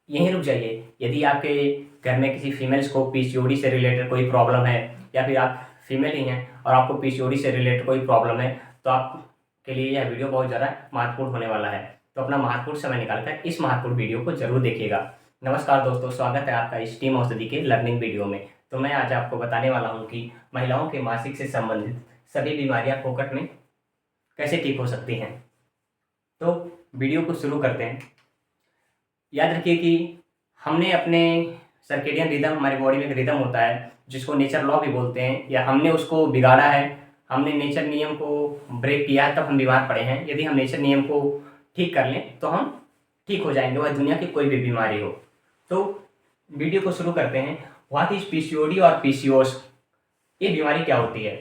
यहीं रुक जाइए। यदि आपके घर में किसी फीमेल्स को पीसीओडी से रिलेटेड कोई प्रॉब्लम है, या फिर आप फीमेल ही हैं और आपको पीसीओडी से रिलेटेड कोई प्रॉब्लम है, तो आपके लिए यह वीडियो बहुत ज़्यादा महत्वपूर्ण होने वाला है। तो अपना महत्वपूर्ण समय निकालकर इस महत्वपूर्ण वीडियो को जरूर देखिएगा। नमस्कार दोस्तों, स्वागत है आपका इस टीम औषधि के लर्निंग वीडियो में। तो मैं आज आपको बताने वाला हूँ कि महिलाओं के मासिक से संबंधित सभी बीमारियाँ फोकट में कैसे ठीक हो सकती हैं। तो वीडियो को शुरू करते हैं। याद रखिए कि हमने अपने सर्केडियन रिदम, हमारी बॉडी में एक रिदम होता है जिसको नेचर लॉ भी बोलते हैं, या हमने उसको बिगाड़ा है, हमने नेचर नियम को ब्रेक किया है, तब हम बीमार पड़े हैं। यदि हम नेचर नियम को ठीक कर लें तो हम ठीक हो जाएंगे, वह दुनिया की कोई भी बीमारी हो। तो वीडियो को शुरू करते हैं। व्हाट इज पीसीओडी और पीसीओएस, ये बीमारी क्या होती है?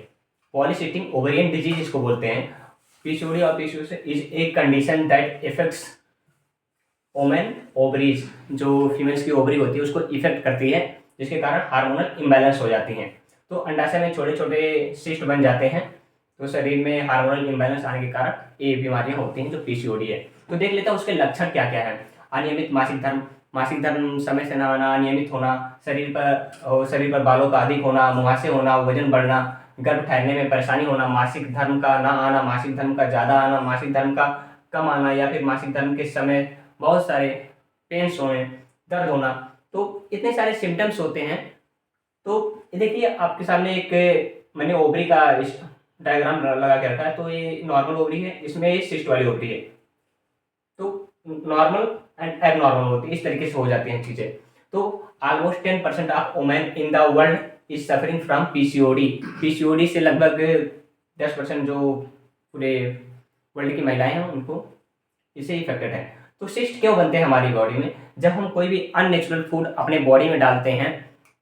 पॉलीसिस्टिक ओवेरियन डिजीज इसको बोलते हैं। पीसीओडी और PCOS is a condition that effects women ovaries, जो फीमेल्स की ओवरी होती है उसको इफेक्ट करती है, जिसके कारण हार्मोनल इम्बैलेंस हो जाती हैं। तो अंडाशय में छोटे छोटे सिस्ट बन जाते हैं, तो शरीर में हार्मोनल इम्बैलेंस आने के कारण ये बीमारियां होती हैं जो पीसीओडी है। तो देख लेते हैं उसके लक्षण क्या क्या है। अनियमित मासिक धर्म समय से ना आना, अनियमित होना, शरीर पर बालों का अधिक होना, मुहासे होना, वजन बढ़ना, गर्भ ठहरने में परेशानी होना, मासिक धर्म का ना आना, मासिक धर्म का ज़्यादा आना, मासिक धर्म का कम आना, या फिर मासिक धर्म के समय बहुत सारे पेन्स होने, दर्द होना। तो इतने सारे सिम्टम्स होते हैं। तो देखिए आपके सामने एक मैंने ओवरी का डायग्राम लगा के रखा है। तो ये नॉर्मल ओवरी है, इसमें ये सिस्ट वाली ओवरी है। तो नॉर्मल एंड एबनॉर्मल होती है, इस तरीके से हो जाती हैं चीज़ें। तो almost 10% of women in the world is suffering from PCOD. PCOD से लगभग 10% जो पूरे वर्ल्ड की महिलाएं हैं उनको इससे इफेक्टेड है। तो सिस्ट क्यों बनते हैं हमारी बॉडी में? जब हम कोई भी अननेचुरल फूड अपने बॉडी में डालते हैं,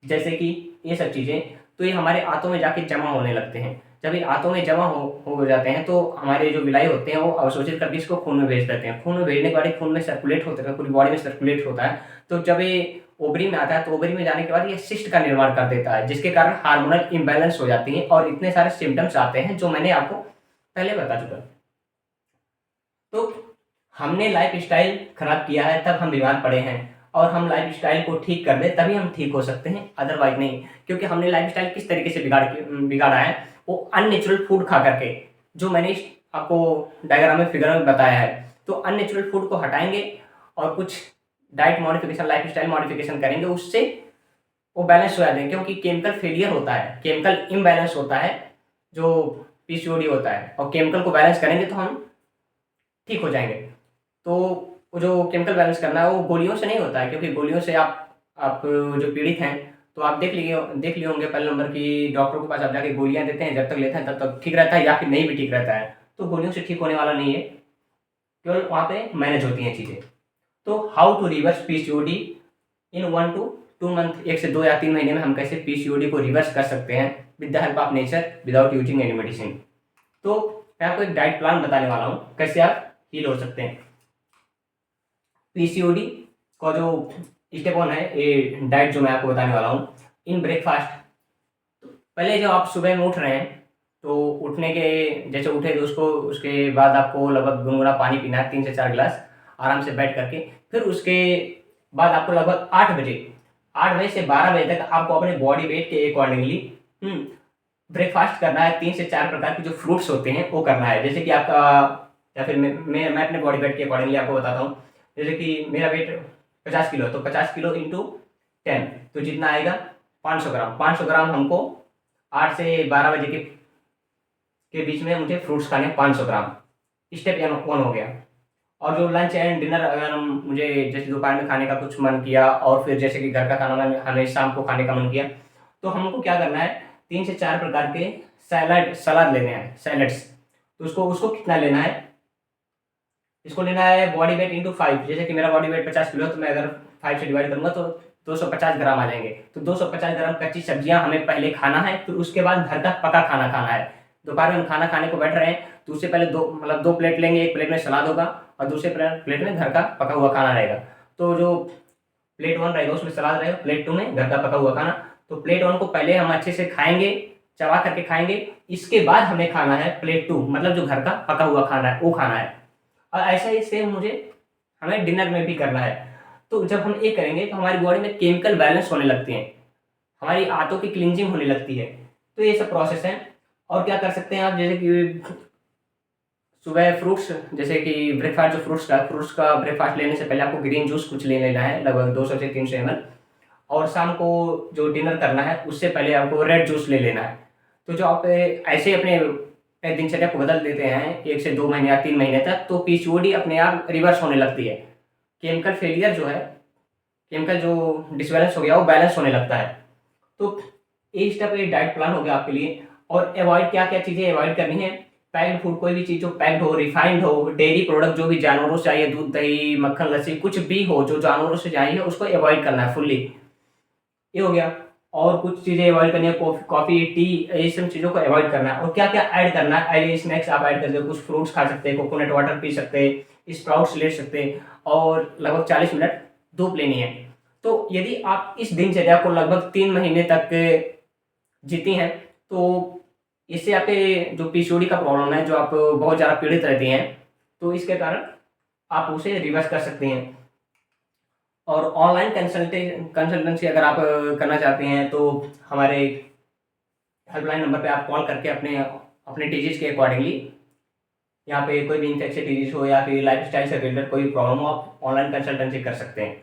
जैसे कि ये सब चीज़ें, तो ये हमारे आंतों में जाके जमा होने लगते हैं। जब ये आंतों में जमा हो जाते हैं तो हमारे जो विलाई होते हैं वो अवशोषित करके इसको खून में भेज देते हैं। खून में भेजने के बाद खून में सर्कुलेट होता है, पूरी बॉडी में सर्कुलेट होता है। तो जब ये ओवरी में आता है तो ओवरी में जाने के बाद ये सिस्ट का निर्माण कर देता है, जिसके कारण हार्मोनल इम्बैलेंस हो जाती है और इतने सारे सिम्टम्स आते हैं जो मैंने आपको पहले बता चुका। तो हमने लाइफ स्टाइल खराब किया है, तब हम बीमार पड़े हैं, और हम लाइफ स्टाइल को ठीक कर दें तभी हम ठीक हो सकते हैं, अदरवाइज नहीं। क्योंकि हमने लाइफ स्टाइल किस तरीके से बिगाड़ा है, वो अननेचुरल फूड खा करके, जो मैंने आपको डायग्राम में फिगर में बताया है। तो अननेचुरल फूड को हटाएंगे और कुछ diet modification, life style modification करेंगे, उससे वो बैलेंस हो जाते हैं। क्योंकि केमिकल फेलियर होता है, केमिकल इम्बैलेंस होता है जो पीसीओडी होता है, और केमिकल को बैलेंस करेंगे तो हम ठीक हो जाएंगे। तो वो जो केमिकल बैलेंस करना है वो गोलियों से नहीं होता है, क्योंकि गोलियों से आप जो पीड़ित हैं, तो आप देख लिए होंगे पहले नंबर की डॉक्टर के पास आप जाके गोलियां देते हैं, जब तक लेते हैं तब तक ठीक रहता है, या फिर नहीं भी ठीक रहता है। तो गोलियों से ठीक होने वाला नहीं है, केवल वहाँ पे मैनेज होती हैं चीज़ें। तो how to reverse PCOD in 1 to 2 month, 1 से 2 या 3 महीने में हम कैसे पीसीओडी को रिवर्स कर सकते हैं with the help of nature without using any medicine. तो मैं आपको एक डाइट प्लान बताने वाला हूँ कैसे आप हील हो सकते हैं। पीसीओडी का जो स्टेप 1 है, ये डाइट जो मैं आपको बताने वाला हूँ। इन ब्रेकफास्ट, पहले जब आप सुबह में उठ रहे हैं तो उठने के जैसे उठे तो उसके बाद आपको लगभग गुनगुना पानी पीना है, 3 से 4 गिलास आराम से बैठ करके। फिर उसके बाद आपको लगभग 8 बजे से 12 बजे तक आपको अपने बॉडी वेट के अकॉर्डिंगली ब्रेकफास्ट करना है। 3 से 4 प्रकार के जो फ्रूट्स होते हैं वो करना है। जैसे कि आपका, या फिर मैं अपने बॉडी वेट के अकॉर्डिंगली आपको बताता हूँ। जैसे कि मेरा वेट 50 किलो, तो 50 किलो इंटू 10, तो जितना आएगा 500 ग्राम। 500 ग्राम हमको 8 से 12 बजे के बीच में मुझे फ्रूट्स खाने 500 ग्राम। स्टेप 1 हो गया। और जो लंच एंड डिनर, अगर मुझे जैसे दोपहर में खाने का कुछ मन किया, और फिर जैसे कि घर का खाना हमें शाम को खाने का मन किया, तो हमको क्या करना है, 3 से 4 प्रकार के सलाद लेने हैं, सैलड्स। तो उसको कितना लेना है, इसको लेना है बॉडी वेट इंटू 5। जैसे कि मेरा बॉडी वेट 50 किलो है, तो मैं अगर 5 से डिवाइड करूँगा तो 250 ग्राम आ जाएंगे। तो 250 ग्राम कच्ची सब्जियां हमें पहले खाना है, फिर उसके बाद घर का पका खाना खाना है। दोपहर में हम खाना खाने को बैठ रहे हैं तो उससे पहले 2 प्लेट लेंगे। एक प्लेट में सलाद होगा और दूसरे प्लेट में घर का पका हुआ खाना रहेगा। तो जो प्लेट 1 रहेगा उसमें सलाद रहेगा, प्लेट 2 में घर का पका हुआ खाना। तो प्लेट 1 को पहले हम अच्छे से खाएंगे, चबा करके खाएंगे। इसके बाद हमें खाना है प्लेट 2, मतलब जो घर का पका हुआ खाना है वो खाना है। और ऐसा ही सेम हमें डिनर में भी करना है। तो जब हम ये करेंगे तो हमारी बॉडी में केमिकल बैलेंस होने लगते हैं, हमारी आंतों की क्लींजिंग होने लगती है। तो ये सब प्रोसेस है। और क्या कर सकते हैं आप, जैसे कि सुबह फ्रूट्स, जैसे कि ब्रेकफास्ट, जो फ्रूट्स का ब्रेकफास्ट लेने से पहले आपको ग्रीन जूस कुछ ले लेना है, लगभग 200 से 300 ml। और शाम को जो डिनर करना है उससे पहले आपको रेड जूस ले लेना है। तो जो आप ऐसे अपने दिनचर्या को बदल देते हैं 1 से 2 महीने या 3 महीने तक, तो पीसीओडी अपने आप रिवर्स होने लगती है। केमिकल फेलियर जो है, केमिकल जो डिसबैलेंस हो गया वो बैलेंस होने लगता है। तो ये स्टेप, ये डाइट प्लान हो गया आपके लिए। और अवॉइड क्या क्या चीज़ें अवॉइड करनी है। पैक्ड फूड, कोई भी चीज़ जो पैक्ड हो, रिफाइंड हो, डेयरी प्रोडक्ट जो भी जानवरों से आई है, दूध दही मक्खन लस्सी कुछ भी हो जो जानवरों से आई है, उसको अवॉइड करना है फुल्ली। ये हो गया। और कुछ चीज़ें अवॉइड करनी है, कॉफ़ी टी, ये सब चीज़ों को अवॉइड करना है। और क्या क्या ऐड करना है, ऐड स्नैक्स आप ऐड कर सकते हो, कुछ फ्रूट्स खा सकते हैं, कोकोनट वाटर पी सकते हैं, स्प्राउट्स ले सकते हैं, और लगभग 40 मिनट धूप लेनी है। तो यदि आप इस दिनचर्या को लगभग 3 महीने तक जीती हैं, तो इससे आपके जो पीसीओडी का प्रॉब्लम है, जो आप बहुत ज़्यादा पीड़ित रहती हैं, तो इसके कारण आप उसे रिवर्स कर सकते हैं। और ऑनलाइन कंसल्टेंसी अगर आप करना चाहते हैं, तो हमारे हेल्पलाइन नंबर पे आप कॉल करके अपने अपने डिजीज़ के अकॉर्डिंगली, यहाँ पे कोई भी इन्फेक्शन डिजीज़ हो या फिर लाइफस्टाइल से रिलेटेड कोई प्रॉब्लम हो, आप ऑनलाइन कंसल्टेंसी कर सकते हैं।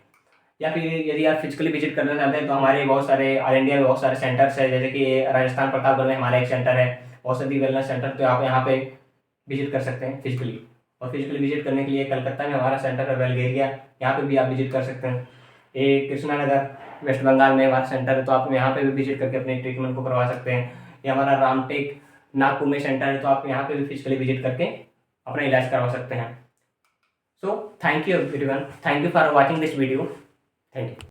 या फिर यदि आप फिजिकली विजिट करना चाहते हैं, तो हमारे बहुत सारे ऑल इंडिया में बहुत सारे सेंटर्स हैं, जैसे कि राजस्थान प्रतापगढ़ में हमारा एक सेंटर है, औषधि वेलनेस सेंटर, तो आप यहाँ पे विजिट कर सकते हैं फिजिकली। और फिजिकली विजिट करने के लिए कलकत्ता में हमारा सेंटर है, वेलगेरिया, यहाँ पे भी आप विजिट कर सकते हैं। ये कृष्णानगर वेस्ट बंगाल में हमारा सेंटर है, तो आप यहाँ पे भी विजिट करके अपने ट्रीटमेंट को करवा सकते हैं। ये हमारा रामटेक नागपुर में सेंटर है, तो आप यहाँ पे भी फिजिकली विजिट करके अपना इलाज करवा सकते हैं। So thank you everyone, thank you for watching this video, thank you.